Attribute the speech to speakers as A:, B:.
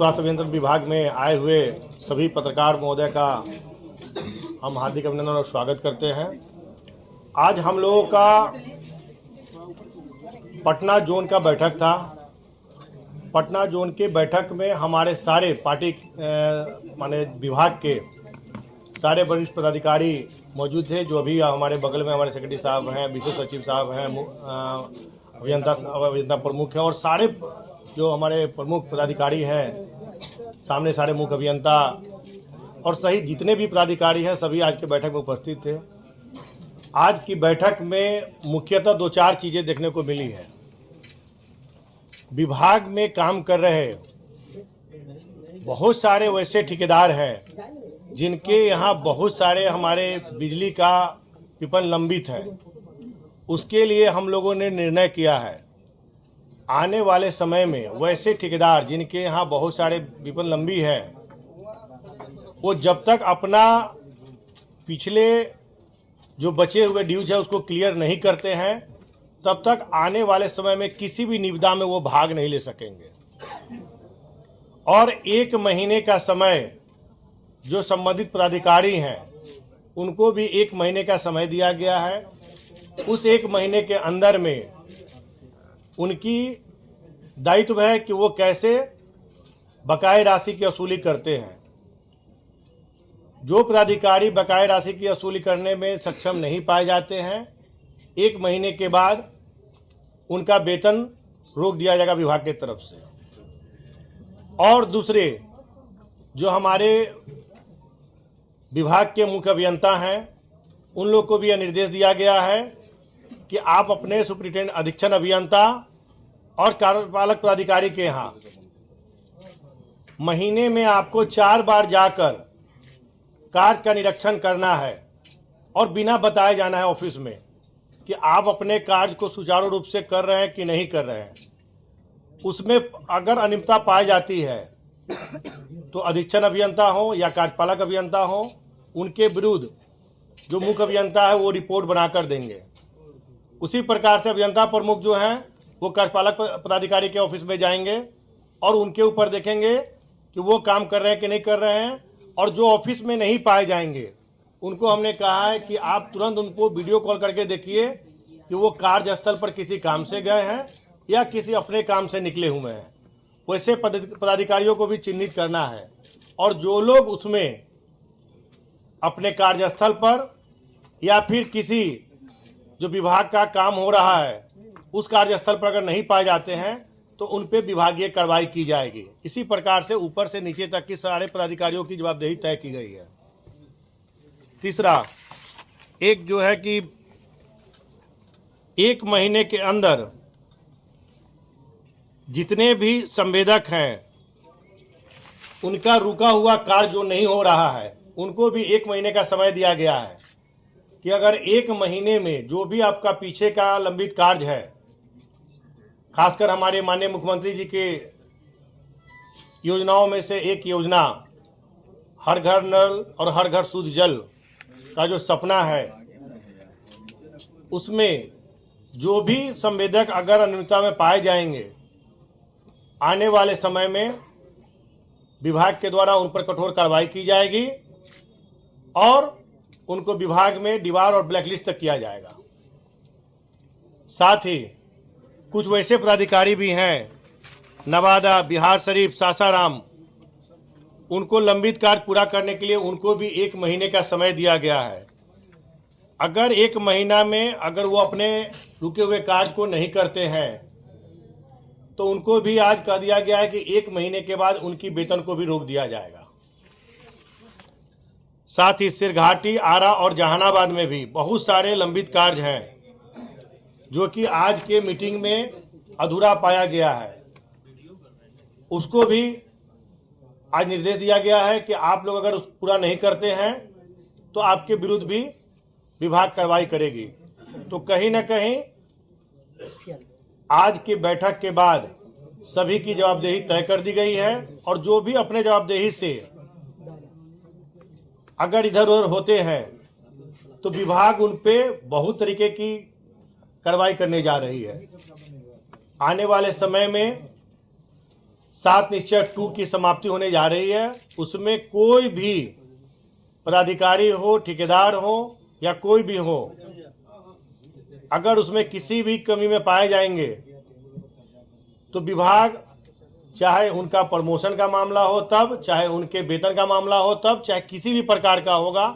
A: स्वास्थ्य अभियंत्रण विभाग में आए हुए सभी पत्रकार महोदय का हम हार्दिक अभिनंदन और स्वागत करते हैं। आज हम लोगों का पटना जोन का बैठक था। पटना जोन के बैठक में हमारे सारे पार्टी माने विभाग के सारे वरिष्ठ पदाधिकारी मौजूद थे। जो अभी हमारे बगल में हमारे सेक्रेटरी साहब हैं, विशेष सचिव साहब हैं, अभियंता प्रमुख हैं और सारे जो हमारे प्रमुख पदाधिकारी हैं, सामने सारे मुख्य अभियंता और सही जितने भी पदाधिकारी हैं सभी आज के बैठक में उपस्थित थे। आज की बैठक में मुख्यतः दो चार चीज़ें देखने को मिली है। विभाग में काम कर रहे बहुत सारे वैसे ठेकेदार हैं जिनके यहाँ बहुत सारे हमारे बिजली का विपण लंबित है। उसके लिए हम लोगों ने निर्णय किया है आने वाले समय में वैसे ठेकेदार जिनके यहाँ बहुत सारे विपण लंबी है, वो जब तक अपना पिछले जो बचे हुए ड्यूज है उसको क्लियर नहीं करते हैं, तब तक आने वाले समय में किसी भी निविदा में वो भाग नहीं ले सकेंगे। और 1 महीने का समय जो संबंधित पदाधिकारी हैं उनको भी 1 महीने का समय दिया गया है। उस 1 महीने के अंदर में उनकी दायित्व है कि वो कैसे बकाया राशि की वसूली करते हैं। जो पदाधिकारी बकाया राशि की वसूली करने में सक्षम नहीं पाए जाते हैं, 1 महीने के बाद उनका वेतन रोक दिया जाएगा विभाग की तरफ से। और दूसरे जो हमारे विभाग के मुख्य अभियंता हैं उन लोग को भी यह निर्देश दिया गया है कि आप अपने सुपरिटेंडेंट अधीक्षण अभियंता और कार्यपालक पदाधिकारी के यहाँ महीने में आपको 4 बार जाकर कार्य का निरीक्षण करना है और बिना बताए जाना है ऑफिस में कि आप अपने कार्य को सुचारू रूप से कर रहे हैं कि नहीं कर रहे हैं। उसमें अगर अनियमितता पाई जाती है तो अधीक्षण अभियंता हो या कार्यपालक अभियंता हो, उनके विरुद्ध जो मुख्य अभियंता है वो रिपोर्ट बनाकर देंगे। उसी प्रकार से अभियंता प्रमुख जो हैं वो कार्यपालक पदाधिकारी के ऑफिस में जाएंगे और उनके ऊपर देखेंगे कि वो काम कर रहे हैं कि नहीं कर रहे हैं। और जो ऑफिस में नहीं पाए जाएंगे उनको हमने कहा है कि आप तुरंत उनको वीडियो कॉल करके देखिए कि वो कार्यस्थल पर किसी काम से गए हैं या किसी अपने काम से निकले हुए हैं। वैसे पदाधिकारियों को भी चिन्हित करना है और जो लोग उसमें अपने कार्यस्थल पर या फिर किसी जो विभाग का काम हो रहा है उस कार्यस्थल पर अगर नहीं पाए जाते हैं तो उन पे विभागीय कार्रवाई की जाएगी। इसी प्रकार से ऊपर से नीचे तक की सारे पदाधिकारियों की जवाबदेही तय की गई है। तीसरा एक जो है कि 1 महीने के अंदर जितने भी संवेदक हैं उनका रुका हुआ कार्य जो नहीं हो रहा है उनको भी 1 महीने का समय दिया गया है कि अगर 1 महीने में जो भी आपका पीछे का लंबित कार्य है, खासकर हमारे माननीय मुख्यमंत्री जी के योजनाओं में से एक योजना हर घर नल और हर घर शुद्ध जल का जो सपना है, उसमें जो भी संवेदक अगर अनियमितता में पाए जाएंगे, आने वाले समय में विभाग के द्वारा उन पर कठोर कार्रवाई की जाएगी और उनको विभाग में डीवार और ब्लैकलिस्ट तक किया जाएगा। साथ ही कुछ वैसे पदाधिकारी भी हैं नवादा, बिहार शरीफ, सासाराम, उनको लंबित कार्य पूरा करने के लिए उनको भी 1 महीने का समय दिया गया है। अगर 1 महीना में अगर वो अपने रुके हुए कार्य को नहीं करते हैं तो उनको भी आज कह दिया गया है कि 1 महीने के बाद उनकी वेतन को भी रोक दिया जाएगा। साथ ही सिरघाटी, आरा और जहानाबाद में भी बहुत सारे लंबित कार्य हैं जो कि आज के मीटिंग में अधूरा पाया गया है। उसको भी आज निर्देश दिया गया है कि आप लोग अगर पूरा नहीं करते हैं तो आपके विरुद्ध भी विभाग कार्रवाई करेगी। तो कहीं ना कहीं आज की बैठक के बाद सभी की जवाबदेही तय कर दी गई है और जो भी अपने जवाबदेही से अगर इधर उधर होते हैं तो विभाग उन पे बहुत तरीके की कार्रवाई करने जा रही है। आने वाले समय में 7 निश्चय 2 की समाप्ति होने जा रही है। उसमें कोई भी पदाधिकारी हो, ठेकेदार हो या कोई भी हो, अगर उसमें किसी भी कमी में पाए जाएंगे तो विभाग, चाहे उनका प्रमोशन का मामला हो तब, चाहे उनके वेतन का मामला हो तब, चाहे किसी भी प्रकार का होगा,